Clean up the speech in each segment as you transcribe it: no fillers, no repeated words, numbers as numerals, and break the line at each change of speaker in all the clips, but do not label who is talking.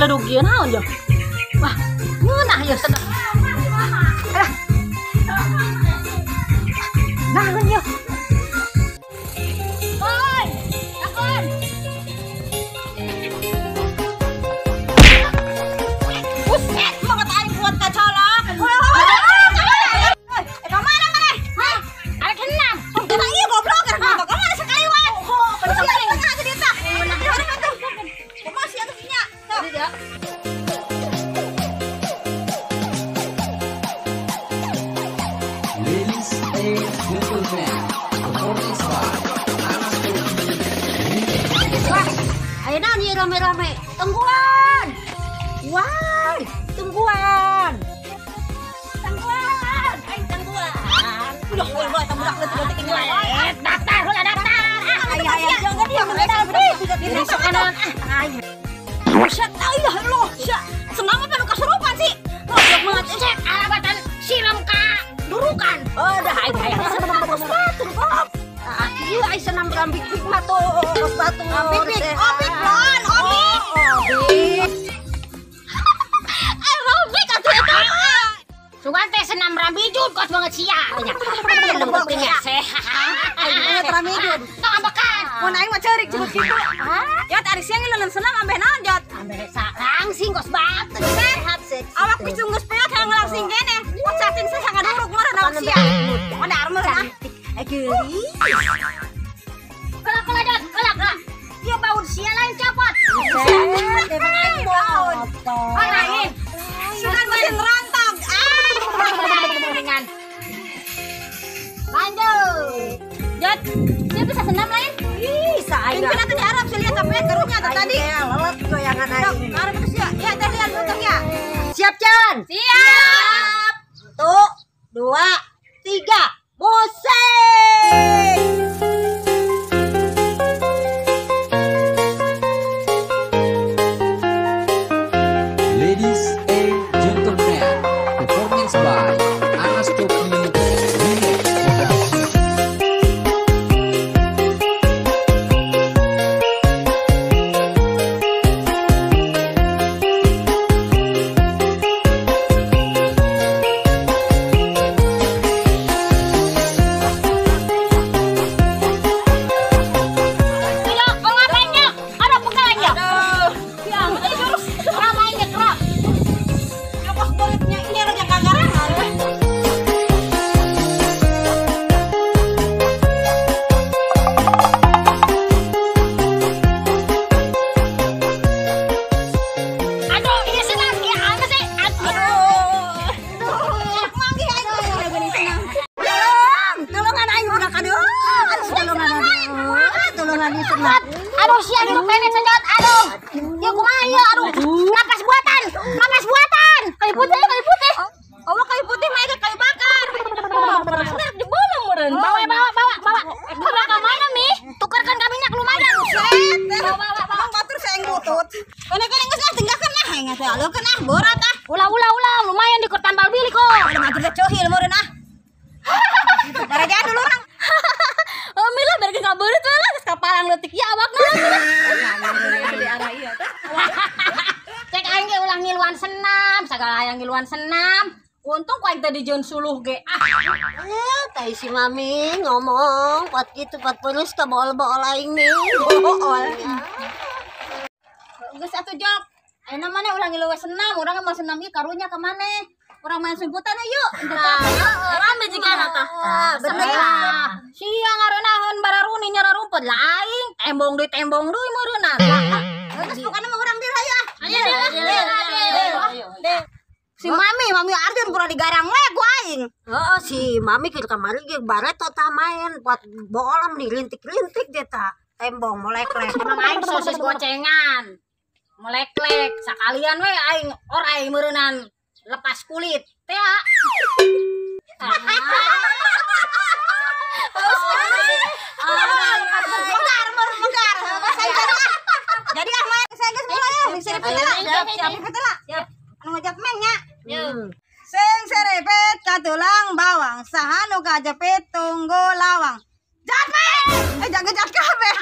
geleduk ieu naon ya? Wah, ngeunah ya sedap. Naon ya? Boy, takon. Buset, mau katain kuat ka colok. Kemana maneh? Hah? Ada kenang. Kita ieu goblok kan goblok. Kamu ada sekaliwan. Penting tengah teh dia tah. Masih atuh nya. Tuh.
Ladies and gentlemen, performance by
Wah, ayo naon ieu rame-rame. Tungguan. Wah, tungguan. Tungguan. Aing tungguan. Udah budak leutik ngelawan. Daftar heula daftar. Aya jangan dia mengendal diri sokanan. Buset, ya Allah. Senang apa nu kasurupan sih? Goblok banget. Cek alabatan siram ka durukan. Oh, dah aing senang bos batu, Bob. Ah, ieu ai senam rambik-bik mah tuh, bos batu. Rambik, obik lon, obik. Obik. Aerobik atuh eta. Sugan teh senam rambijun kos banget sia. Lembut teh sehat. Aing banget rambijun. Tong ambekan. Mun aing mah ceurik cepet kitu. Jot ari siang leulem senam ambe naon, Jot? Ambe langsing kos batu. Sehat seksi. Awak picung geus peot hayang langsing kene. Mun cacing saya sangat duruk meureun awak sia. Mana armeur ah. Geulis. Kelak Jot, kelak. Ieu baud sia lain copot. Emang aing baud. Oh lain. Sugan mesin rontog. Mendingan. Lanjut. Jot, dia bisa senam lain? Bisa aja. Pimpinan teh diharap sih lihat capek gerunya tadi. Lelet goyangan aing. Harap itu sia. Ya teh lihat potong ya. Siap, Chan? Siap. 1, 2, 3. Musik.
Ladies and gentlemen, performance by Anas Topi Remix Production.
Aduh sia dulu penet senjot. Aduh. Ya kumaha ieu? Aduh. Napas buatan. Kayu putih. Allah kayu putih mah ge kayu bakar. Bener dibolong meureun. Bawa. Bawa ka mana Mi? Tukarkan ka minyak lumayan. Set. Bawa batur saeng butut. Kene-kene geus tinggalkeun nah engah teh aleukeun ah borat ah. Ulah lumayan di tambal bili kok. Ada mah teh cohil meureun ah. Darajaan dulu orang. Oh Mila berge ngabeurut we lah geus kapalang leutik ya awakna. Di arah ieu teh. Cek aing ge ulah ngiluan senam, sagala hayang ngiluan senam. Untung ku aing teh dijieun suluh ge.
Teh si Mami ngomong pat kitu pat peulus ka bool-bool aing nih. Bool.
Geus atuh Jok. Ayeuna mane ulah ngiluan senam, urang mah senam ieu karunya ka maneh. Urang main sumputan yuk. Rame jiga tah.
Bener.
Siang ngarenaheun bararuni nyara rumput laing, tembong deui meureunna. Geus pokona mah urang dira ya. Ayo. Si Mami Arjun pura digarang we ku aing.
Heeh si Mami kitu kamari ge baret tah main buat bolam dilintik-lintik dia tah. Tembong molek-lek.
Emang aing sosis gocengan. Molek-lek sakalian we aing orai meureunan lepas kulit teh. Megar. Jadi ah main saya geus mulai ya. Siap. Anu ngajak meng nya. Sing serepet katulang bawang, saha nu kajepit tunggu lawang. Jat meng. Jat kabeh.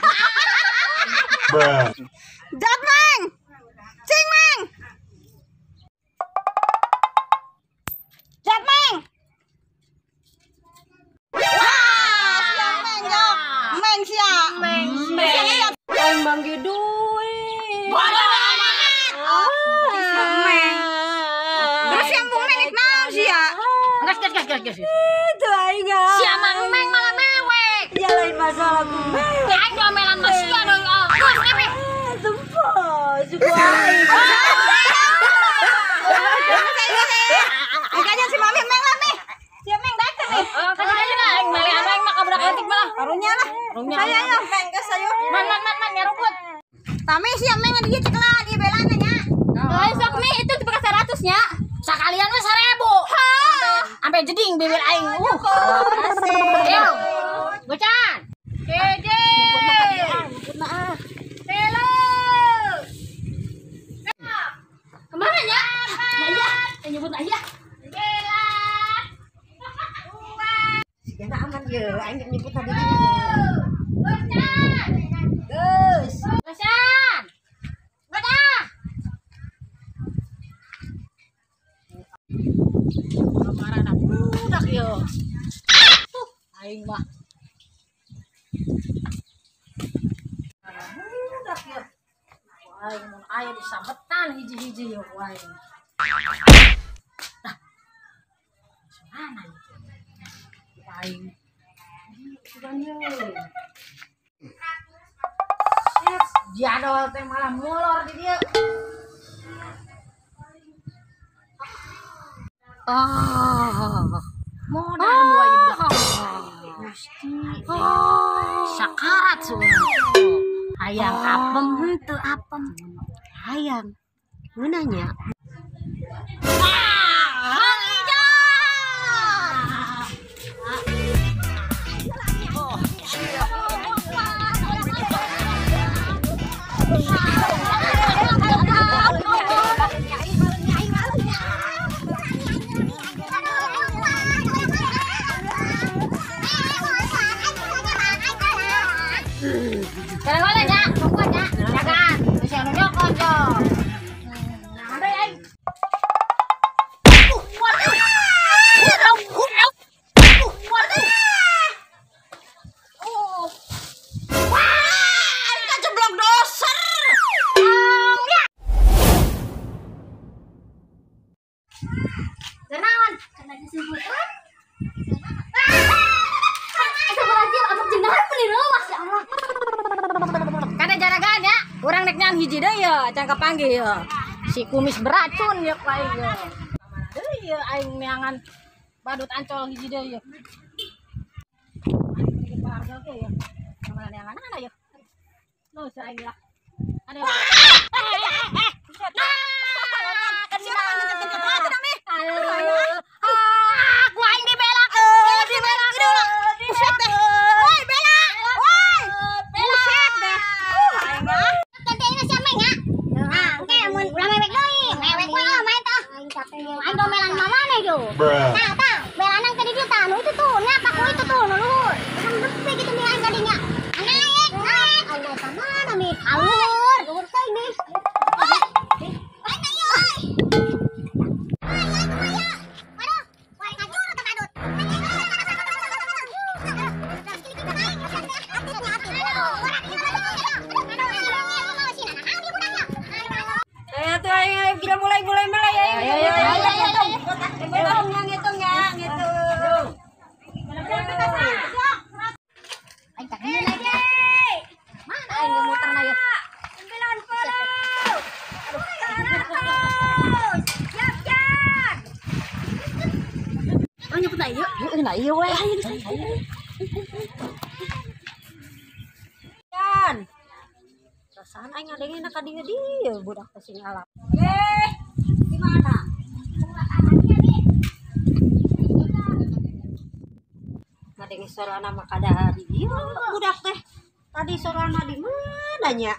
Jat meng. Cing meng. gas.
Itu aing.
Si Amang Meng malah mewek.
Ya lain masalah ku.
Aing domelan masia deui. Gas kepe.
Sumpah, suka aing.
Makanya si Mami Meng lah nih. Si Meng datang nih. Kan ada aing meli aing mah kabrak etik malah.
Karunya lah.
Saya
Ayo Meng gas ayo.
Man ngeruput. Tami si Meng di cek lah di belana nya. Sok nih itu dipakai 100 nya. Sakalian mah 1000. Sampai jeding bibir aing. Ayo. Bocan. Jeje. Halo. Kemana ya? Ayah, nyebut ayah. Bella.
Sigana aman ye, aing nyebut tadi.
Bocan. Geus. Bocan. Bocan. Kamar anak budak yo. Aing mah. Budak yo. Aing mun aya disambetan hiji-hiji yo aing. Nah. Mana itu? Aing. Sugan yo. Jadol teh malah molor di dieu. Modal dua ibu Gusti. Sakarat suara. Hayang apem henteu apem.
Hayang. Ngeunanya.
Kang Ijo. Kalian boleh ya, pokoknya jagaan. Bisa nyokot yo. Ada yang. Kenawan, kena disebutkan. Kada jaragan ya, orang neknya hiji deh ya, can kapanggih ya. Si kumis beracun ya aing ya. Mana deui ya aing neangan badut ancol hiji deh ya. Aing keluarga ge ya. Mana neangan ana ya. Nuh aing lah. Ada. Aku aing dibela. Buset deh. Woi bela. Woi. Buset deh. Aing mah. Tadina si Ameng ya. Nah, oke mun ulah mewek deui. Mewek we main tah. Aing domelan mamana yo. Nah, tah, belanang tadi dia tah. Nu itu tuh, ngapa ku itu tuh nu luhur. Kan depe gitu nih aing tadinya. Naik. Aing tah mana mi? Alur. Luhur teh ini. Oi. Aing ayo. Iya weh.
Kan. Rasaan aing ngadengin ka dieu dieu budak teh sing alam. Di mana? Ngadengin sorana mah kada di dieu budak teh. Tadi sorana di mana nya?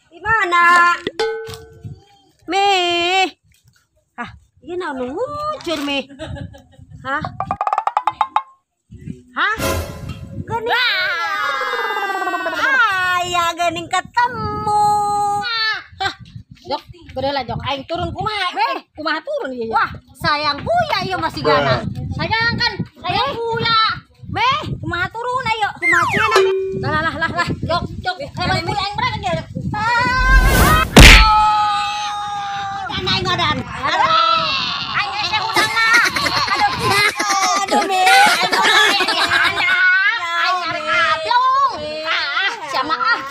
Di mana? Meh. Hah, ieu naon nu ngucur meh? Hah? Hah? Gening. Ya gening ketemu.
Hah, jok, gede lah jok. Aing turun kumaha? Kumaha turun ieu?
Wah, sayang kuya ieu masih gana.
Sayang kan, sayang kuya.
Beh,
Kumaha turun ayo.
kumaha cenah?
Lah. Jok. Emang kuya aing berangkat dia.
Aing ngadan.
Aing teh udang na.
Aduh, Mi.
Aing arek ablong. Sama ah.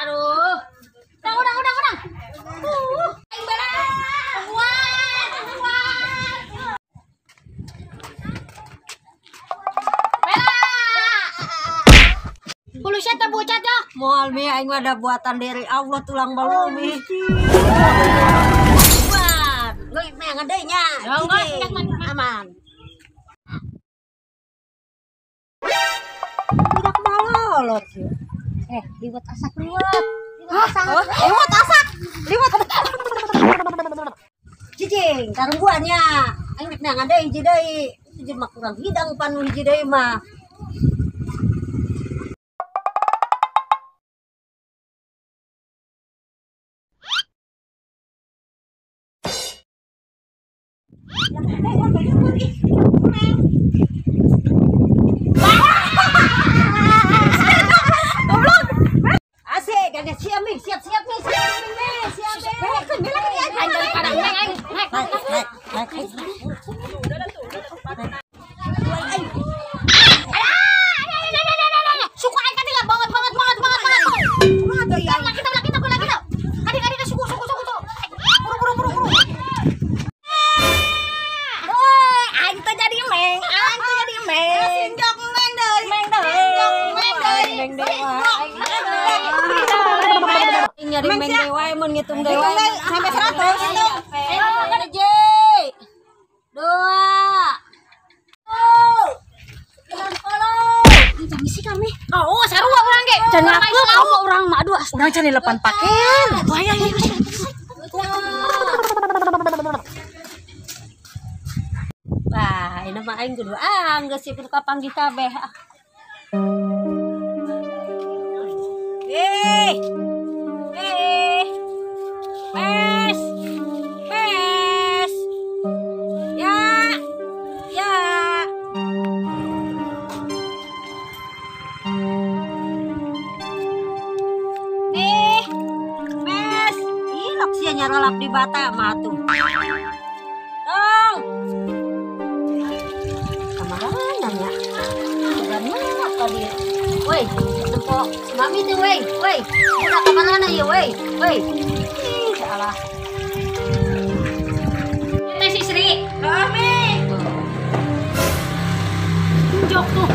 Aduh. Udang. Aing bala. Kuat. Bela. Kulusnya teh bucat ya.
Moal Mi aing mah ada buatan dari Allah tulang balu Mi. Buat. Lu yang ngadeuy nya. Aman. Tidak malolot ya.
Liwat asak liwat.
Liwat asak. Liwat. Cicing, karungguannya. Aing rek ngadeuy hiji deui. Hiji mah kurang hidang panu hiji deui mah. Asik, agak siap nih, siap nih.
Suku aing kan tidak banget. Kita. Adik suku. Buru. Aing teh jadi meng. Sinjok meng deui.
Nyari meng dewa, mun ngitung dewa sampai 100 itu.
Ayo kada J. 2. Misi kami. Oh, sarua urang ge. Can ngaku urang mah aduh.
Urang can dilepan pakaian.
Bahaya ya.
Wah, ini mah aing kudu geus sieu ka panggih kabeh. Pes. Ya. Nih, Mes. Ih, lok sia nyarolap di bata mah tuh. Dong. Kemana ya? Bukan mana tadi? Woi, tempo mami tuh, woi. Udah kemana ya, woi? Ih, salah.
Teh si Sri.
Kami.
Tunjuk tuh.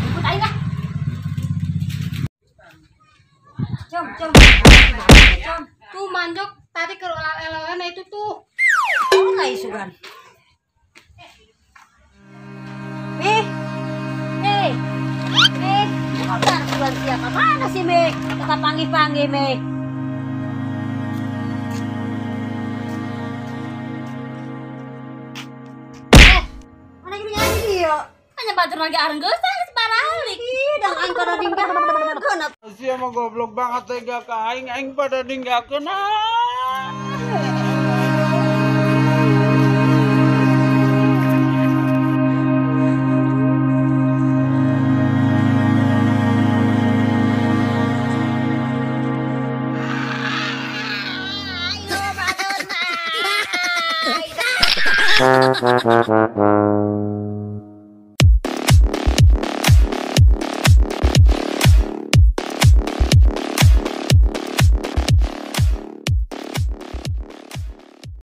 Ikut aing ah.
Jom.
Tuh manjok tadi ke lelelan itu tuh.
Oh, nggak isugan. Bentar, bulan siapa? Mana sih, Mek? Kita panggil, Mek. Mana ini nyanyi dia?
Hanya batur lagi areng geus teh sebaralik.
Ih, dang aing kada dinggakeun.
Sia mah goblok banget tega ka aing pada ninggalkeun.
Ayo batur.